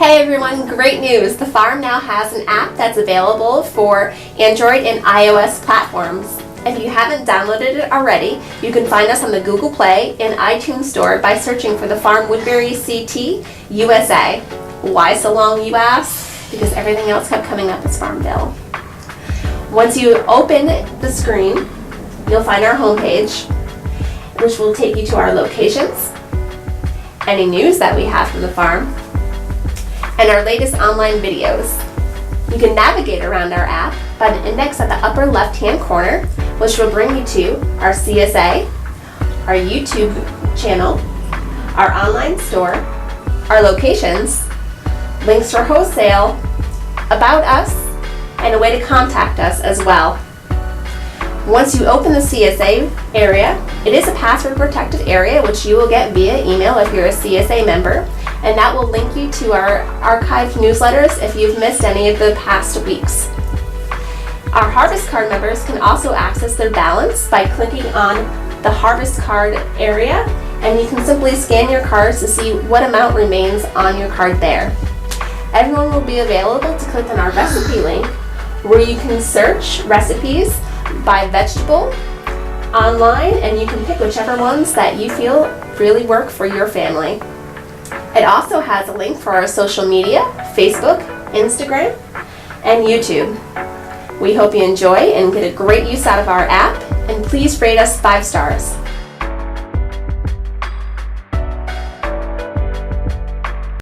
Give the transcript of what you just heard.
Hey everyone, great news! The farm now has an app that's available for Android and iOS platforms. If you haven't downloaded it already, you can find us on the Google Play and iTunes Store by searching for the Farm Woodbury CT USA. Why so long, you ask? Because everything else kept coming up as Farmville. Once you open the screen, you'll find our homepage, which will take you to our locations, any news that we have from the farm, and our latest online videos. You can navigate around our app by the index at the upper left-hand corner, which will bring you to our CSA, our YouTube channel, our online store, our locations, links for wholesale, about us, and a way to contact us as well. Once you open the CSA area, it is a password protected area which you will get via email if you're a CSA member, and that will link you to our archived newsletters if you've missed any of the past weeks. Our Harvest Card members can also access their balance by clicking on the Harvest Card area, and you can simply scan your cards to see what amount remains on your card there. Everyone will be available to click on our recipe link where you can search recipes by vegetable online, and you can pick whichever ones that you feel really work for your family. It also has a link for our social media, Facebook, Instagram, and YouTube. We hope you enjoy and get a great use out of our app, and please rate us 5 stars.